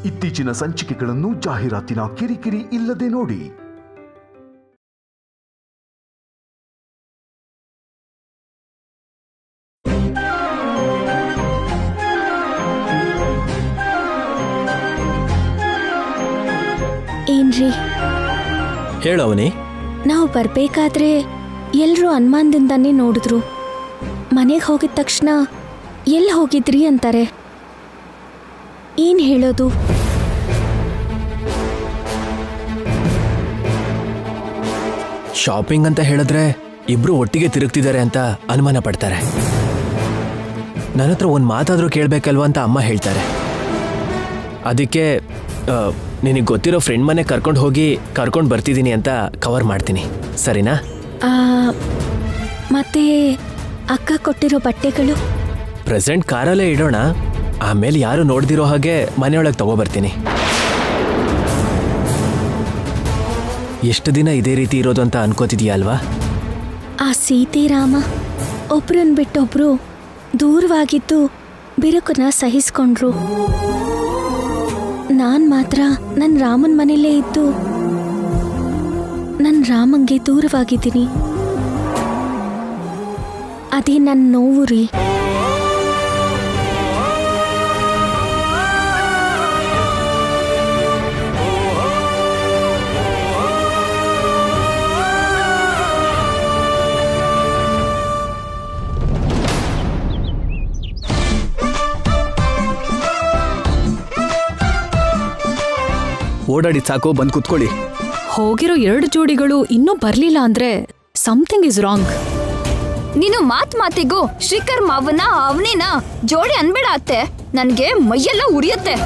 ಇತ್ತೀಚಿನ ಸಂಚಿಕೆಗಳನ್ನು ಜಾಹೀರಾತಿನ ಕಿರಿಕಿರಿ ಇಲ್ಲದೆ ನೋಡಿ. ಏನ್ರಿ ಹೇಳವನಿ. ನಾವು ಬರ್ಬೇಕಾದ್ರೆ ಎಲ್ರೂ ಅನುಮಾನದಿಂದಾನೇ ನೋಡಿದ್ರು. ಮನೆಗೆ ಹೋಗಿದ ತಕ್ಷಣ ಎಲ್ಲಿ ಹೋಗಿದ್ರಿ ಅಂತಾರೆ. ಏನ್ ಹೇಳೋದು? ಶಾಪಿಂಗ್ ಅಂತ ಹೇಳಿದ್ರೆ ಇಬ್ರು ಒಟ್ಟಿಗೆ ತಿರುಗ್ತಿದ್ದಾರೆ ಅಂತ ಅನುಮಾನ ಪಡ್ತಾರೆ. ನನ್ನ ಹತ್ರ ಒಂದು ಮಾತಾದ್ರೂ ಕೇಳಬೇಕಲ್ವ ಅಂತ ಅಮ್ಮ ಹೇಳ್ತಾರೆ. ಅದಕ್ಕೆ ನಿನಗೆ ಗೊತ್ತಿರೋ ಫ್ರೆಂಡ್ ಮನೆ ಕರ್ಕೊಂಡು ಬರ್ತಿದ್ದೀನಿ ಅಂತ ಕವರ್ ಮಾಡ್ತೀನಿ, ಸರಿನಾ? ಮತ್ತೆ ಅಕ್ಕ ಕೊಟ್ಟಿರೋ ಬಟ್ಟೆಗಳು ಪ್ರೆಸೆಂಟ್ ಕಾರಲ್ಲೇ ಇಡೋಣ, ಆಮೇಲೆ ಯಾರು ನೋಡ್ದಿರೋ ಹಾಗೆ ಮನೆಯೊಳಗೆ ತಗೋಬರ್ತೀನಿ. ಎಷ್ಟು ದಿನ ಇದೇ ರೀತಿ ಇರೋದು ಅಂತ ಅನ್ಕೋತಿದೀಯ ಅಲ್ವಾ? ಆ ಸೀತೆ ರಾಮ ಒಬ್ರನ್ ಬಿಟ್ಟೊಬ್ರು ದೂರವಾಗಿದ್ದು ಬಿರುಕನ್ನ ಸಹಿಸ್ಕೊಂಡ್ರು. ನಾನ್ ಮಾತ್ರ ನನ್ನ ರಾಮನ್ ಮನೇಲೇ ಇದ್ದು ನನ್ನ ರಾಮಂಗೆ ದೂರವಾಗಿದ್ದೀನಿ. ಅದೇ ನನ್ನ ನೋವು ರೀ. ಓಡಾಡಿ ಸಾಕು, ಬಂದು ಕುತ್ಕೊಳ್ಳಿ. ಹೋಗಿರೋ 2 ಜೋಡಿಗಳು ಇನ್ನೂ ಬರ್ಲಿಲ್ಲ ಅಂದ್ರೆ ಸಮಥಿಂಗ್ ಇಸ್ ರಾಂಗ್. ನೀನು ಮಾತಿಗೂ ಶ್ರೀಕರ್ ಮಾವನ ಅವನಿನ ಜೋಡಿ ಅನ್ಬೇಡ ಅತ್ತೆ, ನನ್ಗೆ ಮೈಯೆಲ್ಲ ಉರಿಯುತ್ತೆ.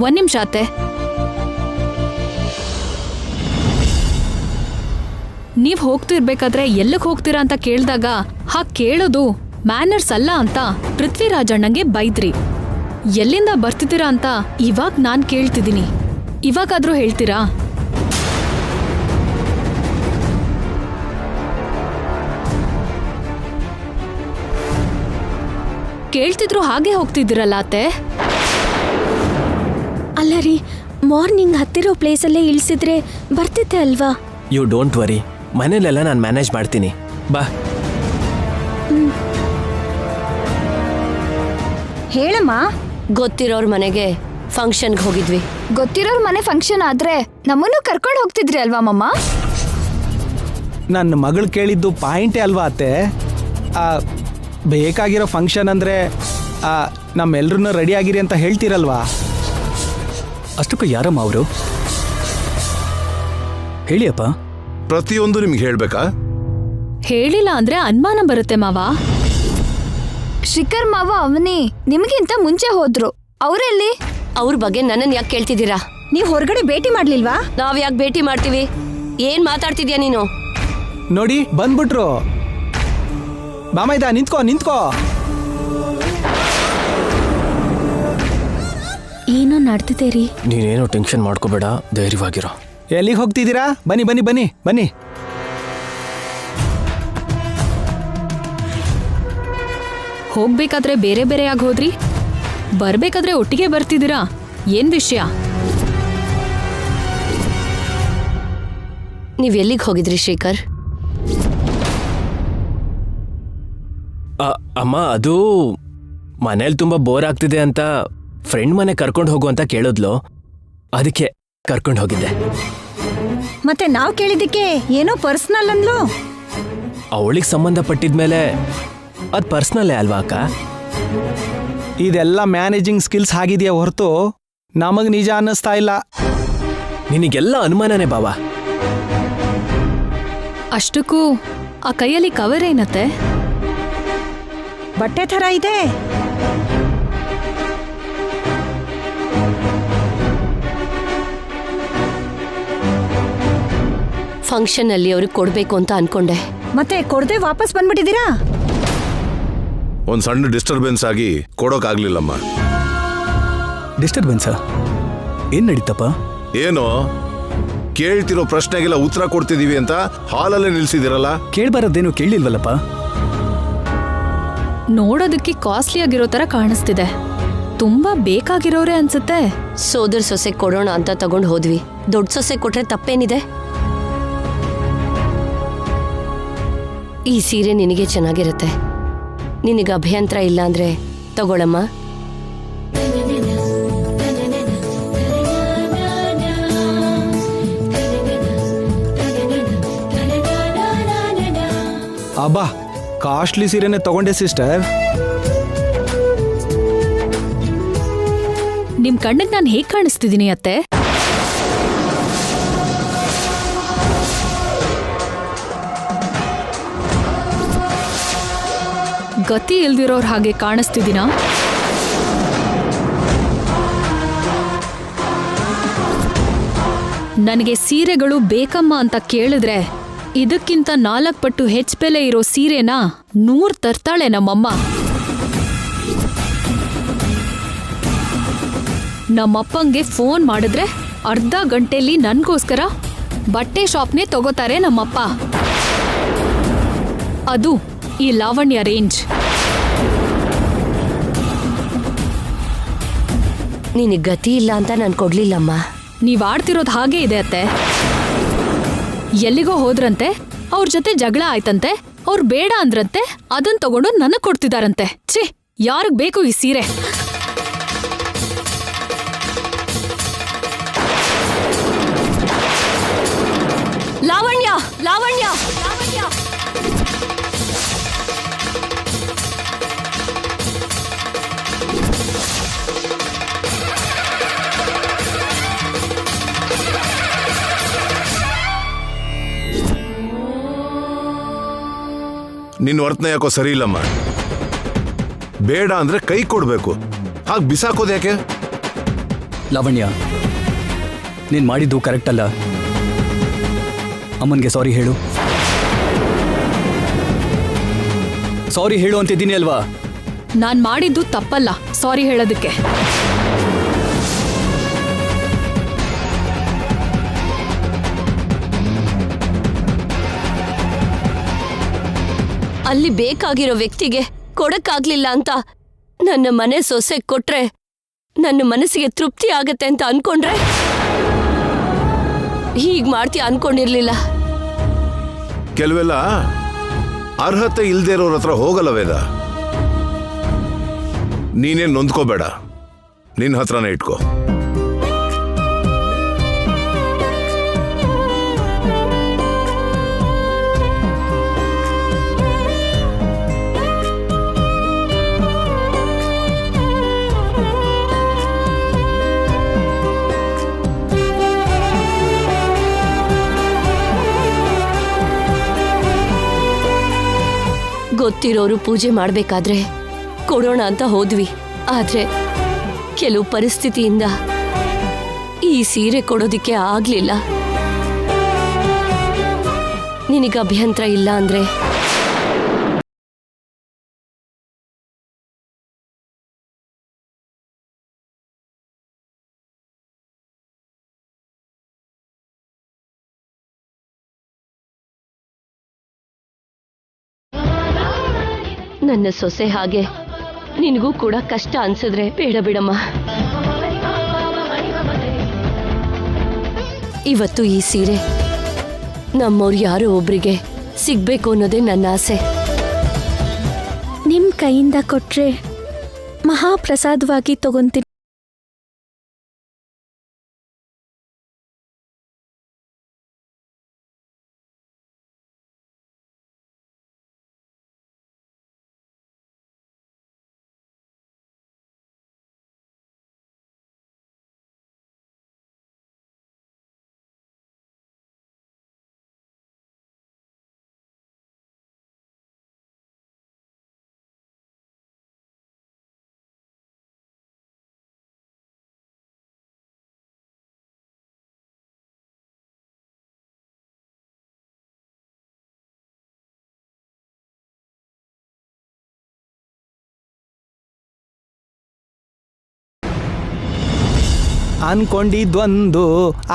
ಒಂದ್ ನಿಮಿಷ ಅತ್ತೆ. ನೀವ್ ಹೋಗ್ತಿರ್ಬೇಕಾದ್ರೆ ಎಲ್ಲಿಗೆ ಹೋಗ್ತೀರಾ ಅಂತ ಕೇಳಿದಾಗ ಹಾಗೆ ಕೇಳೋದು ಮ್ಯಾನರ್ಸ್ ಅಲ್ಲ ಅಂತ ಪೃಥ್ವಿರಾಜಣ್ಣಂಗೆ ಬೈದ್ರಿ. ಎಲ್ಲಿಂದ ಬರ್ತಿದ್ದೀರಾ ಅಂತ ಇವಾಗ ನಾನ್ ಕೇಳ್ತಿದ್ದೀನಿ, ಇವಾಗಾದ್ರೂ ಹೇಳ್ತೀರಾ? ಕೇಳ್ತಿದ್ರು ಹಾಗೆ ಹೋಗ್ತಿದ್ದೀರಲ್ಲ ಅತ್ತೆ. ಅಲ್ಲ ರೀ, ಮಾರ್ನಿಂಗ್ ಹತ್ತಿರೋ ಪ್ಲೇಸಲ್ಲೇ ಇಳಿಸಿದ್ರೆ ಬರ್ತಿದ್ದೆ ಅಲ್ವಾ? ಯು ಡೋಂಟ್ ವರಿ, ಮನೇಲೆಲ್ಲ ನಾನು ಮ್ಯಾನೇಜ್ ಮಾಡ್ತೀನಿ, ಬಾ. ಹೇಳಮ್ಮ. ಗೊತ್ತಿರೋರ್ ಮನೆಗೆ ಫಂಕ್ಷನ್ಗೆ ಹೋಗಿದ್ವಿ. ಗೊತ್ತಿರೋರ್ ಮನೆ ಫಂಕ್ಷನ್ ಆದ್ರೆ ನಮ್ಮನ್ನು ಕರ್ಕೊಂಡು ಹೋಗ್ತಿದ್ರಿ ಅಲ್ವಾ ಮಮ್ಮ? ನನ್ನ ಮಗಳು ಕೇಳಿದ್ದು ಪಾಯಿಂಟೇ ಅಲ್ವಾ ಅತ್ತೆ? ಬೇಕಾಗಿರೋ ಫಂಕ್ಷನ್ ಅಂದರೆ ನಮ್ಮೆಲ್ರೂ ರೆಡಿ ಆಗಿರಿ ಅಂತ ಹೇಳ್ತೀರಲ್ವಾ? ಅಷ್ಟಕ್ಕೂ ಯಾರಮ್ಮ ಅವರು? ಹೇಳಿಯಪ್ಪ. ಪ್ರತಿಯೊಂದು ನಿಮ್ಗೆ ಹೇಳ್ಬೇಕಾ? ಹೇಳಿಲ್ಲ ಅಂದ್ರೆ ಅನುಮಾನ ಬರುತ್ತೆ ಮಾವ. ಶ್ರೀಕರ್ ಮಾವ ಅವನಿ ನಿಮಗಿಂತ ಮುಂಚೆ ಹೋದ್ರು, ಅವರೆಲ್ಲಿ? ಅವ್ರ ಬಗ್ಗೆ ನನ್ನನ್ನು ಯಾಕೆ ಕೇಳ್ತಿದ್ದೀರಾ? ನೀವು ಹೊರಗಡೆ ಭೇಟಿ ಮಾಡ್ಲಿಲ್ವಾ? ನಾವ್ ಯಾಕೆ ಭೇಟಿ ಮಾಡ್ತೀವಿ? ಏನ್ ಮಾತಾಡ್ತಿದ್ಯಾ ನೀನು? ನೋಡಿ ಬಂದ್ಬಿಟ್ರು. ಬಾಮೈದ ನಿಂತ್ಕೋ. ಏನೋ ನಡ್ತಿದೆ ರೀ. ನೀನೇನು ಟೆನ್ಷನ್ ಮಾಡ್ಕೋಬೇಡ, ಧೈರ್ಯವಾಗಿರೋ. ಎಲ್ಲಿಗೆ ಹೋಗ್ತಿದ್ದೀರಾ? ಬನ್ನಿ. ಹೋಗ್ಬೇಕಾದ್ರೆ ಬೇರೆ ಬೇರೆಯಾಗಿ ಹೋದ್ರಿ, ಬರ್ಬೇಕಾದ್ರೆ ಒಟ್ಟಿಗೆ ಬರ್ತಿದ್ದೀರಾ, ಏನ್ ವಿಷಯ? ನೀವ್ ಎಲ್ಲಿಗೆ ಹೋಗಿದ್ರಿ ಶ್ರೀಕರ್? ಅಮ್ಮ, ಅದು ಮನೇಲಿ ತುಂಬಾ ಬೋರ್ ಆಗ್ತಿದೆ ಅಂತ ಫ್ರೆಂಡ್ ಮನೆ ಕರ್ಕೊಂಡು ಹೋಗು ಅಂತ ಕೇಳಿದ್ಲು, ಅದಕ್ಕೆ ಕರ್ಕೊಂಡು ಹೋಗಿದ್ದೆ. ಮತ್ತೆ ನಾವ್ ಕೇಳಿದ್ದಕ್ಕೆ ಏನೋ ಪರ್ಸನಲ್ ಅಂದ್ಲು. ಅವಳಿಗೆ ಸಂಬಂಧಪಟ್ಟಿದ್ಮೇಲೆ ಅದು ಪರ್ಸನಲ್ಲೇ ಅಲ್ವಾ ಅಕ್ಕ? ಇದೆಲ್ಲ ಮ್ಯಾನೇಜಿಂಗ್ ಸ್ಕಿಲ್ಸ್ ಆಗಿದೆಯಾ ಹೊರತು ನಮಗ್ ನಿಜ ಅನ್ನಿಸ್ತಾ ಇಲ್ಲ. ನಿನಗೆಲ್ಲ ಅನುಮಾನನೇ ಬಾವಾ. ಅಷ್ಟಕ್ಕೂ ಆ ಕೈಯಲ್ಲಿ ಕವರ್ ಏನತ್ತೆ? ಬಟ್ಟೆ ಥರ ಇದೆ. ಫಂಕ್ಷನ್ ಅಲ್ಲಿ ಅವ್ರಿಗೆ ಕೊಡ್ಬೇಕು ಅಂತ ಅನ್ಕೊಂಡೆ. ಮತ್ತೆ ಕೊಡದೆ ವಾಪಸ್ ಬಂದ್ಬಿಟ್ಟಿದ್ದೀರಾ? ಒಂದ್ ಸಣ್ಣ ಡಿಸ್ಟರ್ಬೆನ್ಸ್ ಆಗಿ ಕೊಡೋಕಾಗ್ಲಿಲ್ಲಮ್ಮ. ಡಿಸ್ಟರ್ಬೆನ್ಸಾ? ಏನ್ ನಡೀತಪ್ಪ? ಏನೋ ಕೇಳ್ತಿರೋ ಪ್ರಶ್ನೆಗೆಲ್ಲ ಉತ್ತರ ಕೊಡ್ತಿದೀವಿ ಅಂತ ಹಾಲಲ್ಲೇ ನಿಲ್ಸಿದಿರಲ್ಲ. ಕೇಳ್ಬಾರದೇನು ಕೇಳಿಲ್ವಲ್ಲಪ್ಪ? ನೋಡೋದಕ್ಕೆ ಕಾಸ್ಟ್ಲಿ ಆಗಿರೋ ತರ ಕಾಣಿಸ್ತಿದೆ. ತುಂಬಾ ಬೇಕಾಗಿರೋರೆ ಅನ್ಸುತ್ತೆ. ಸೋದರ ಸೊಸೆ ಕೊಡೋಣ ಅಂತ ತಗೊಂಡ್ ಹೋದ್ವಿ. ದೊಡ್ಡ ಸೊಸೆ ಕೊಟ್ರೆ ತಪ್ಪೇನಿದೆ? ಈ ಸೀರೆ ನಿನಗೆ ಚೆನ್ನಾಗಿರುತ್ತೆ. ನಿನಗೆ ಅಭ್ಯಂತರ ಇಲ್ಲ ಅಂದ್ರೆ ತಗೊಳಮ್ಮ. ಅಬ್ಬಾ, ಕಾಸ್ಟ್ಲಿ ಸೀರೆನೆ ತಗೊಂಡೆ ಸಿಸ್ಟರ್. ನಿಮ್ ಕಣ್ಣಿಗೆ ನಾನು ಹೇಗ್ ಕಾಣಿಸ್ತಿದ್ದೀನಿ ಅತ್ತೆ? ಗತಿ ಇಲ್ದಿರೋರ್ ಹಾಗೆ ಕಾಣಿಸ್ತಿದ್ದೀನಾ? ನನಗೆ ಸೀರೆಗಳು ಬೇಕಮ್ಮ ಅಂತ ಕೇಳಿದ್ರೆ ಇದಕ್ಕಿಂತ 4 ಪಟ್ಟು ಹೆಚ್ಚು ಬೆಲೆ ಇರೋ ಸೀರೆನ 100 ತರ್ತಾಳೆ ನಮ್ಮಮ್ಮ. ನಮ್ಮಪ್ಪಂಗೆ ಫೋನ್ ಮಾಡಿದ್ರೆ ಅರ್ಧ ಗಂಟೆಲಿ ನನ್ಗೋಸ್ಕರ ಬಟ್ಟೆ ಶಾಪ್ನೇ ತಗೋತಾರೆ ನಮ್ಮಪ್ಪ. ಅದು ಈ ಲಾವಣ್ಯ ರೇಂಜ್. ನಿನಗೆ ಗತಿ ಇಲ್ಲ ಅಂತ ನಾನು ಕೊಡ್ಲಿಲ್ಲಮ್ಮ. ನೀವ್ ಆಡ್ತಿರೋದು ಹಾಗೆ ಇದೆ ಅತ್ತೆ. ಎಲ್ಲಿಗೋ ಹೋದ್ರಂತೆ, ಅವ್ರ ಜೊತೆ ಜಗಳ ಆಯ್ತಂತೆ, ಅವ್ರು ಬೇಡ ಅಂದ್ರಂತೆ, ಅದನ್ ತಗೊಂಡು ನನಗ್ ಕೊಡ್ತಿದಾರಂತೆ. ಛೀ, ಯಾರಿಗ್ ಬೇಕು ಈ ಸೀರೆ? ಲಾವಣ್ಯ, ಲಾವಣ್ಯ, ಲಾವಣ್ಯ. ನಿನ್ನ ವರ್ತನೆ ಯಾಕೋ ಸರಿ ಇಲ್ಲಮ್ಮ. ಬೇಡ ಅಂದ್ರೆ ಕೈ ಕೊಡ್ಬೇಕು, ಹಾಗೆ ಬಿಸಾಕೋದು ಯಾಕೆ? ಲಾವಣ್ಯ, ನೀನ್ ಮಾಡಿದ್ದು ಕರೆಕ್ಟ್ ಅಲ್ಲ. ಅಮ್ಮನ್ಗೆ ಸಾರಿ ಹೇಳು. ಸಾರಿ ಹೇಳು ಅಂತಿದ್ದೀನಿ ಅಲ್ವಾ? ನಾನ್ ಮಾಡಿದ್ದು ತಪ್ಪಲ್ಲ ಸಾರಿ ಹೇಳೋದಕ್ಕೆ. ಅಲ್ಲಿ ಬೇಕಾಗಿರೋ ವ್ಯಕ್ತಿಗೆ ಕೊಡಕ್ಕಾಗ್ಲಿಲ್ಲ ಅಂತ ನನ್ನ ಮನೆ ಸೊಸೆ ಕೊಟ್ರೆ ನನ್ನ ಮನಸ್ಸಿಗೆ ತೃಪ್ತಿ ಆಗತ್ತೆ ಅಂತ ಅನ್ಕೊಂಡ್ರೆ ಹೀಗ್ ಮಾಡ್ತೀಯ ಅನ್ಕೊಂಡಿರ್ಲಿಲ್ಲ. ಕೆಲವೆಲ್ಲ ಅರ್ಹತೆ ಇಲ್ದೇ ಇರೋರ ಹತ್ರ ಹೋಗಲ್ಲ ವೇದ. ನೀನೇನ್ ನೊಂದ್ಕೋಬೇಡ, ನಿನ್ನ ಹತ್ರನೇ ಇಟ್ಕೋ. ಗೊತ್ತಿರೋರು ಪೂಜೆ ಮಾಡ್ಬೇಕಾದ್ರೆ ಕೊಡೋಣ ಅಂತ ಹೋದ್ವಿ. ಆದ್ರೆ ಕೆಲವು ಪರಿಸ್ಥಿತಿಯಿಂದ ಈ ಸೀರೆ ಕೊಡೋದಿಕ್ಕೆ ಆಗ್ಲಿಲ್ಲ. ನಿನಗೆ ಅಭ್ಯಂತರ ಇಲ್ಲ ಅಂದ್ರೆ ನನ್ನ ಸೊಸೆ ಹಾಗೆ ನಿನಗೂ ಕೂಡ ಕಷ್ಟ ಅನ್ಸಿದ್ರೆ ಬೇಡ ಬಿಡಮ್ಮ. ಇವತ್ತು ಈ ಸೀರೆ ನಮ್ಮವ್ರು ಯಾರೋ ಒಬ್ರಿಗೆ ಸಿಗ್ಬೇಕು ಅನ್ನೋದೇ ನನ್ನ ಆಸೆ. ನಿಮ್ ಕೈಯಿಂದ ಕೊಟ್ರೆ ಮಹಾಪ್ರಸಾದವಾಗಿ ತಗೊಂತೀನಿ. ಅನ್ಕೊಂಡಿದ್ದೊಂದು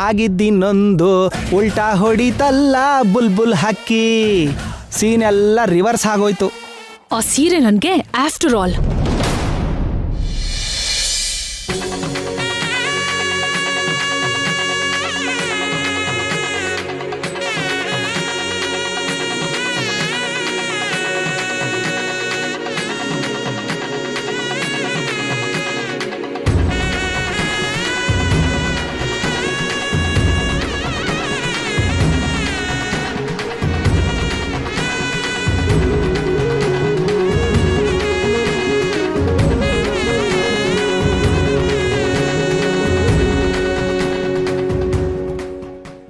ಆಗಿದ್ದಿನ್ನೊಂದು ಉಲ್ಟಾ ಹೊಡಿತಲ್ಲ ಬುಲ್ಬುಲ್ ಹಕ್ಕಿ. ಸೀನ್ ಎಲ್ಲ ರಿವರ್ಸ್ ಆಗೋಯ್ತು. ಆ ಸೀರೆ ನನ್ಗೆ ಆಫ್ಟರ್ ಆಲ್.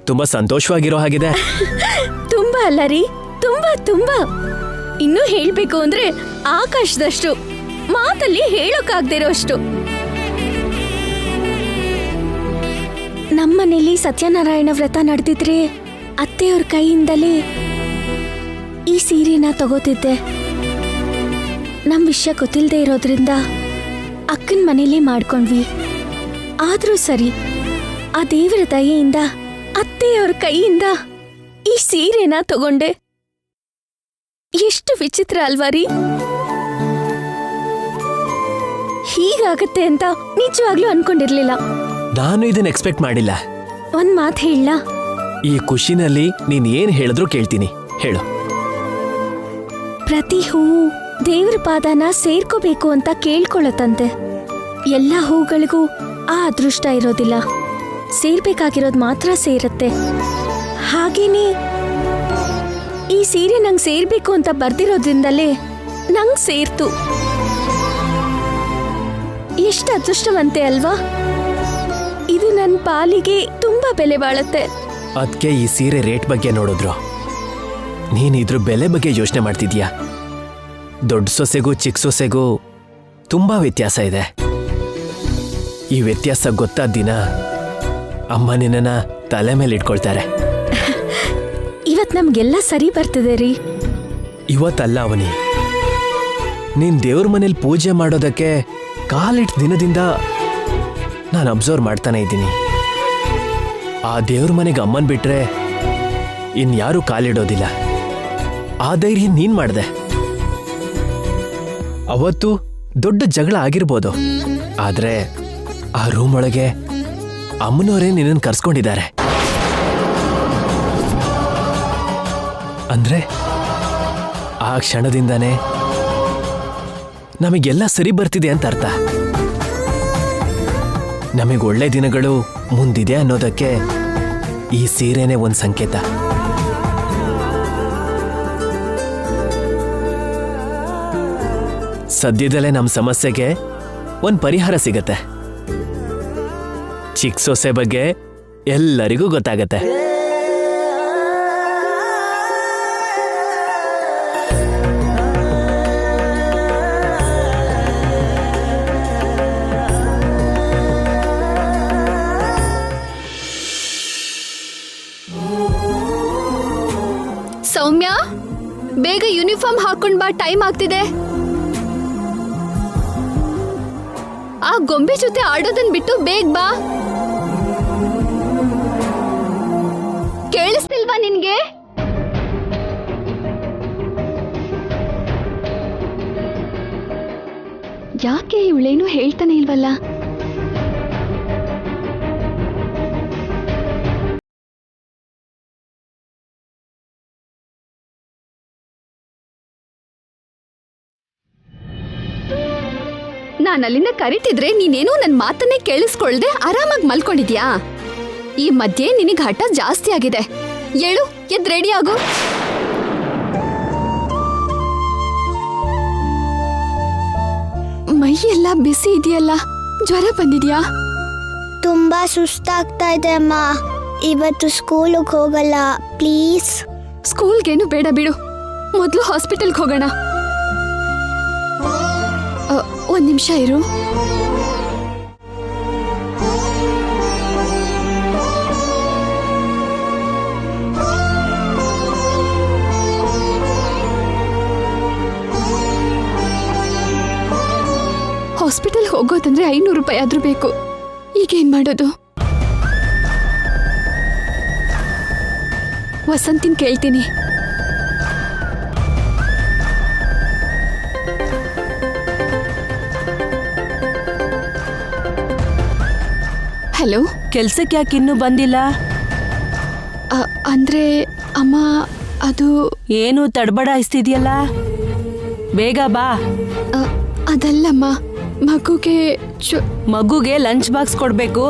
ತುಂಬಾ ಸಂತೋಷವಾಗಿರೋ ಹಾಗಿದೆ. ತುಂಬಾ ಅಲ್ಲ ರೀ, ತುಂಬಾ ತುಂಬಾ. ಇನ್ನೂ ಹೇಳ್ಬೇಕು ಅಂದ್ರೆ ಆಕಾಶದಷ್ಟು, ಮಾತಲ್ಲಿ ಹೇಳೋಕಾಗ್ದಿರೋ ಅಷ್ಟು. ನಮ್ಮನೇಲಿ ಸತ್ಯನಾರಾಯಣ ವ್ರತ ನಡೆದಿದ್ರೆ ಅತ್ತೆಯವ್ರ ಕೈಯಿಂದಲೇ ಈ ಸೀರೆನ ತಗೋತಿದ್ದೆ. ನಮ್ ವಿಷಯ ಗೊತ್ತಿಲ್ಲದೆ ಇರೋದ್ರಿಂದ ಅಕ್ಕನ ಮನೇಲಿ ಮಾಡ್ಕೊಂಡ್ವಿ. ಆದ್ರೂ ಸರಿ, ಆ ದೇವರ ದಯೆಯಿಂದ ಅತ್ತೆಯವ್ರ ಕೈಯಿಂದ ಈ ಸೀರೆನ ತಗೊಂಡೆ. ಎಷ್ಟು ವಿಚಿತ್ರ ಅಲ್ವಾ ರೀ? ಹೀಗಾಗತ್ತೆ ಅಂತ ನಿಜವಾಗ್ಲೂ ಅನ್ಕೊಂಡಿರ್ಲಿಲ್ಲ. ನಾನು ಇದನ್ನ ಎಕ್ಸ್ಪೆಕ್ಟ್ ಮಾಡಿಲ್ಲ. ಒಂದ್ ಮಾತು ಹೇಳ. ಈ ಖುಷಿನಲ್ಲಿ ನೀನ್ ಏನ್ ಹೇಳಿದ್ರು ಕೇಳ್ತೀನಿ, ಹೇಳು. ಪ್ರತಿ ಹೂವು ದೇವ್ರ ಪಾದನ ಸೇರ್ಕೋಬೇಕು ಅಂತ ಕೇಳ್ಕೊಳತ್ತಂತೆ. ಎಲ್ಲ ಹೂಗಳಿಗೂ ಆ ಅದೃಷ್ಟ ಇರೋದಿಲ್ಲ, ಸೇರ್ಬೇಕಾಗಿರೋದು ಮಾತ್ರ ಸೇರತ್ತೆ. ಹಾಗೇನೆ ಈ ಸೀರೆ ನಂಗೆ ಸೇರ್ಬೇಕು ಅಂತ ಬರ್ದಿರೋದ್ರಿಂದಲೇ ನಂಗೆ ಸೇರ್ತು. ಎಷ್ಟು ಅದೃಷ್ಟವಂತೆ ಅಲ್ವಾ? ಇದು ನನ್ನ ಪಾಲಿಗೆ ತುಂಬಾ ಬೆಲೆ ಬಾಳುತ್ತೆ. ಅದಕ್ಕೆ ಈ ಸೀರೆ ರೇಟ್ ಬಗ್ಗೆ ನೋಡಿದ್ರು. ನೀನ್ ಇದ್ರ ಬೆಲೆ ಬಗ್ಗೆ ಯೋಚನೆ ಮಾಡ್ತಿದ್ಯಾ? ದೊಡ್ಡ ಸೊಸೆಗೂ ಚಿಕ್ಕ ಸೊಸೆಗೂ ತುಂಬಾ ವ್ಯತ್ಯಾಸ ಇದೆ. ಈ ವ್ಯತ್ಯಾಸ ಗೊತ್ತಾದ ದಿನ ಅಮ್ಮ ನಿನ್ನ ತಲೆ ಮೇಲೆ ಇಟ್ಕೊಳ್ತಾರೆ. ಇವತ್ ನಮ್ಗೆಲ್ಲ ಸರಿ ಬರ್ತದೆ ರೀ. ಇವತ್ತಲ್ಲ ಅವನಿ, ನೀನ್ ದೇವ್ರ ಮನೇಲಿ ಪೂಜೆ ಮಾಡೋದಕ್ಕೆ ಕಾಲಿಟ್ಟ ದಿನದಿಂದ ನಾನು ಅಬ್ಸರ್ವ್ ಮಾಡ್ತಾನೆ ಇದ್ದೀನಿ. ಆ ದೇವ್ರ ಮನೆಗೆ ಅಮ್ಮನ್ ಬಿಟ್ರೆ ಇನ್ಯಾರೂ ಕಾಲಿಡೋದಿಲ್ಲ. ಆ ಧೈರ್ಯ ನೀನ್ ಮಾಡ್ದೆ. ಅವತ್ತು ದೊಡ್ಡ ಜಗಳ ಆಗಿರ್ಬೋದು, ಆದ್ರೆ ಆ ರೂಮ್ ಒಳಗೆ ಅಮ್ಮನವರೇ ನಿನ್ನನ್ನು ಕರ್ಸ್ಕೊಂಡಿದ್ದಾರೆ. ಅಂದ್ರೆ ಆ ಕ್ಷಣದಿಂದಾನೇ ನಮಗೆಲ್ಲ ಸರಿ ಬರ್ತಿದೆ ಅಂತ ಅರ್ಥ. ನಮಗೆ ಒಳ್ಳೆ ದಿನಗಳು ಮುಂದಿದೆ ಅನ್ನೋದಕ್ಕೆ ಈ ಸೀರೆನೇ ಒಂದು ಸಂಕೇತ. ಸದ್ಯದಲ್ಲೇ ನಮ್ಮ ಸಮಸ್ಯೆಗೆ ಒಂದು ಪರಿಹಾರ ಸಿಗತ್ತೆ. ಚಿಕ್ಕ ಸೊಸೆ ಬಗ್ಗೆ ಎಲ್ಲರಿಗೂ ಗೊತ್ತಾಗತ್ತೆ. ಸೌಮ್ಯ, ಬೇಗ ಯೂನಿಫಾರ್ಮ್ ಹಾಕೊಂಡ್ ಬಾ, ಟೈಮ್ ಆಗ್ತಿದೆ. ಆ ಗೊಂಬೆ ಜೊತೆ ಆಡೋದನ್ ಬಿಟ್ಟು ಬೇಗ ಬಾ. ಕೇಳಿಸ್ತಿಲ್ವಾ ನಿನ್ಗೆ? ಯಾಕೆ ಇವಳೇನು ಹೇಳ್ತಾನೆ ಇಲ್ವಲ್ಲ? ನಾನು ಅಲ್ಲಿಂದ ಕರಿತಿದ್ರೆ ನೀನೇನೋ ನನ್ನ ಮಾತನ್ನೇ ಕೇಳಿಸ್ಕೊಳ್ದೆ ಆರಾಮಾಗಿ ಮಲ್ಕೊಂಡಿದ್ಯಾ? ಈ ಮಧ್ಯೆ ನಿನಗೆ ಹಠ ಜಾಸ್ತಿ ಆಗಿದೆ. ಏಳು, ಎದ್ದು ರೆಡಿ ಆಗು. ಮೈ ಎಲ್ಲ ಬಿಸಿ ಇದೆಯಲ್ಲ, ಜ್ವರ ಬಂದಿದ್ಯಾ? ತುಂಬಾ ಸುಸ್ತಾಗ್ತಾ ಇದೆ ಅಮ್ಮ. ಇವತ್ತು ಸ್ಕೂಲಿಗೆ ಹೋಗಲ್ಲ ಪ್ಲೀಸ್. ಸ್ಕೂಲ್ಗೇನು ಬೇಡ ಬಿಡು, ಮೊದಲು ಹಾಸ್ಪಿಟಲ್ಗೆ ಹೋಗೋಣ. ಒಂದ್ ನಿಮಿಷ ಇರು. ಹಾಸ್ಪಿಟಲ್ ಹೋಗೋದಂದ್ರೆ 500 ರೂಪಾಯಿ ಆದ್ರೂ ಬೇಕು. ಈಗೇನ್ ಮಾಡೋದು? ವಸಂತಿನ್ ಕೇಳ್ತೀನಿ. ಹಲೋ, ಕೆಲ್ಸಕ್ಕೆ ಯಾಕೆ ಇನ್ನೂ ಬಂದಿಲ್ಲ? ಅಂದ್ರೆ ಅಮ್ಮ, ಅದು ಏನು ತಡಬಡಾಯಿಸ್ತಿದ್ಯಲ್ಲ, ಬೇಗ ಬಾ. ಅದಲ್ಲಮ್ಮ, ಮಗುಗೆ ಲಂಚ್ ಬಾಕ್ಸ್ ಕೊಡ್ಬೇಕು,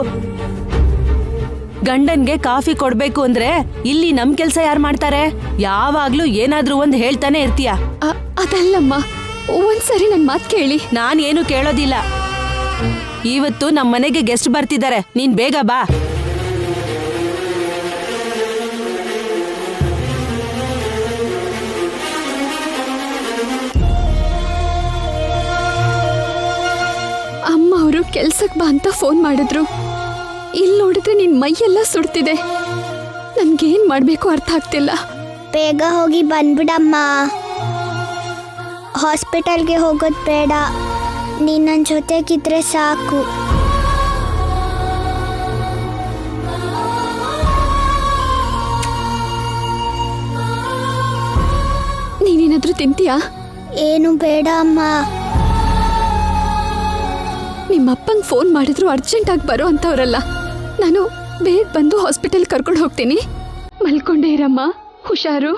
ಗಂಡನ್ಗೆ ಕಾಫಿ ಕೊಡ್ಬೇಕು ಅಂದ್ರೆ ಇಲ್ಲಿ ನಮ್ ಕೆಲ್ಸ ಯಾರು ಮಾಡ್ತಾರೆ? ಯಾವಾಗ್ಲೂ ಏನಾದ್ರೂ ಒಂದ್ ಹೇಳ್ತಾನೆ ಇರ್ತೀಯ. ಅದಲ್ಲಮ್ಮ, ಒಂದ್ಸರಿ ನನ್ ಮಾತ್ ಕೇಳಿ. ನಾನ್ ಏನು ಕೇಳೋದಿಲ್ಲ. ಇವತ್ತು ನಮ್ ಮನೆಗೆ ಗೆಸ್ಟ್ ಬರ್ತಿದ್ದಾರೆ, ನೀನ್ ಬೇಗ ಬಾ. ಅಮ್ಮ ಅವರು ಕೆಲ್ಸಕ್ ಬಾ ಅಂತ ಫೋನ್ ಮಾಡಿದ್ರು. ಇಲ್ಲಿ ನೋಡಿದ್ರೆ ನಿನ್ ಮೈಯೆಲ್ಲ ಸುಡ್ತಿದೆ. ನನ್ಗೇನ್ ಮಾಡ್ಬೇಕು ಅರ್ಥ ಆಗ್ತಿಲ್ಲ. ಬೇಗ ಹೋಗಿ ಬಂದ್ಬಿಡಮ್ಮ. ಹಾಸ್ಪಿಟಲ್ಗೆ ಹೋಗೋದು ಬೇಡ, ನೀನ್ ನನ್ನ ಜೊತೆಗಿದ್ರೆ ಸಾಕು. ನೀನೇನಾದ್ರೂ ತಿಂತೀಯಾ? ಏನು ಬೇಡ ಅಮ್ಮ. ನಿಮ್ಮಪ್ಪಂಗೆ ಫೋನ್ ಮಾಡಿದ್ರು ಅರ್ಜೆಂಟ್ ಆಗಿ ಬರೋ ಅಂತವ್ರಲ್ಲ. ನಾನು ಬೇಗ ಬಂದು ಹಾಸ್ಪಿಟಲ್ ಕರ್ಕೊಂಡು ಹೋಗ್ತೀನಿ. ಮಲ್ಕೊಂಡೇ ಇರಮ್ಮ, ಹುಷಾರು.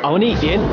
ಅವನಿ ಏನ್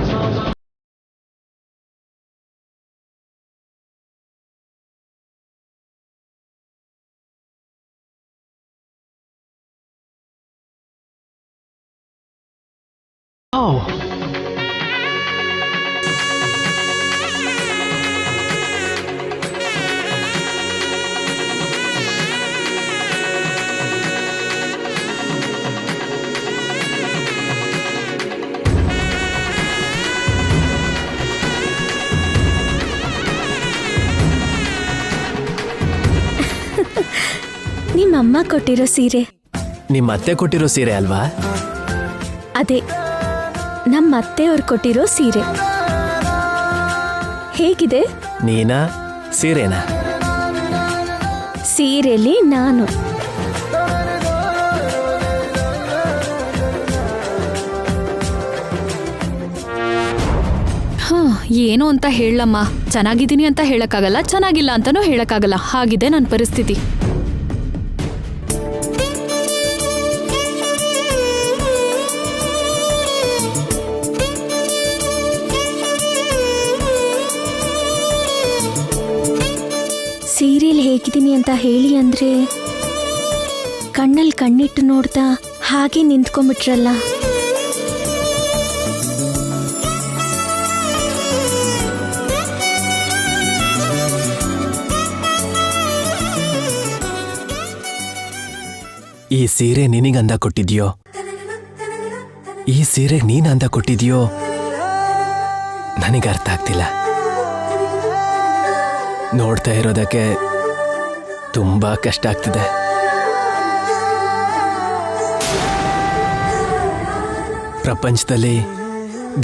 ನಿಮ್ಮಮ್ಮ ಕೊಟ್ಟಿರೋ ಸೀರೆ. ನಿಮ್ಮ ಅತ್ತೆ ಕೊಟ್ಟಿರೋ ಸೀರೆ ಅಲ್ವಾ? ಅದೇ, ನಮ್ಮ ಅತ್ತೆಯವ್ರು ಕೊಟ್ಟಿರೋ ಸೀರೆ. ಹೇಗಿದೆ? ನೀನಾ ಸೀರೆನಾ? ಸೀರೆಲಿ ನಾನು. ಏನು ಅಂತ ಹೇಳಮ್ಮ. ಚೆನ್ನಾಗಿದ್ದೀನಿ ಅಂತ ಹೇಳಕ್ಕಾಗಲ್ಲ, ಚೆನ್ನಾಗಿಲ್ಲ ಅಂತಾನೂ ಹೇಳಕ್ಕಾಗಲ್ಲ. ಹಾಗಿದೆ ನನ್ನ ಪರಿಸ್ಥಿತಿ. ಸೀರೆಯಲ್ಲಿ ಹೇಗಿದ್ದೀನಿ ಅಂತ ಹೇಳಿ ಅಂದ್ರೆ ಕಣ್ಣಲ್ಲಿ ಕಣ್ಣಿಟ್ಟು ನೋಡ್ತಾ ಹಾಗೆ ನಿಂತ್ಕೊಂಡ್ಬಿಟ್ರಲ್ಲ. ಈ ಸೀರೆ ನಿನಗಂದ ಕೊಟ್ಟಿದ್ಯೋ, ಈ ಸೀರೆಗೆ ನೀನ್ ಅಂದ ಕೊಟ್ಟಿದ್ಯೋ ನನಗೆ ಅರ್ಥ ಆಗ್ತಿಲ್ಲ. ನೋಡ್ತಾ ಇರೋದಕ್ಕೆ ತುಂಬಾ ಕಷ್ಟ ಆಗ್ತಿದೆ. ಪ್ರಪಂಚದಲ್ಲಿ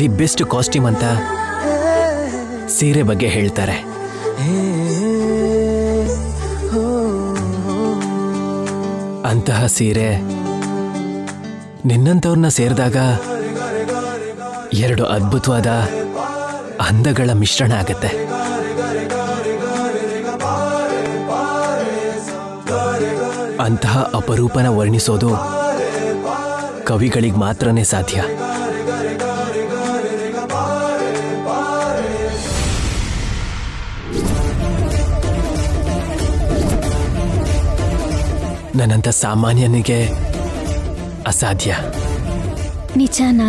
ದಿ ಬೆಸ್ಟ್ ಕಾಸ್ಟ್ಯೂಮ್ ಅಂತ ಸೀರೆ ಬಗ್ಗೆ ಹೇಳ್ತಾರೆ. ಅಂತಹ ಸೀರೆ ನಿನ್ನಂಥವ್ರನ್ನ ಸೇರಿದಾಗ ಎರಡು ಅದ್ಭುತವಾದ ಅಂದಗಳ ಮಿಶ್ರಣ ಆಗತ್ತೆ. ಅಂತಹ ಅಪರೂಪನ ವರ್ಣಿಸೋದು ಕವಿಗಳಿಗೆ ಮಾತ್ರನೇ ಸಾಧ್ಯ. ನನ್ನಂಥ ಸಾಮಾನ್ಯನಿಗೆ ಅಸಾಧ್ಯ. ನಿಜನಾ?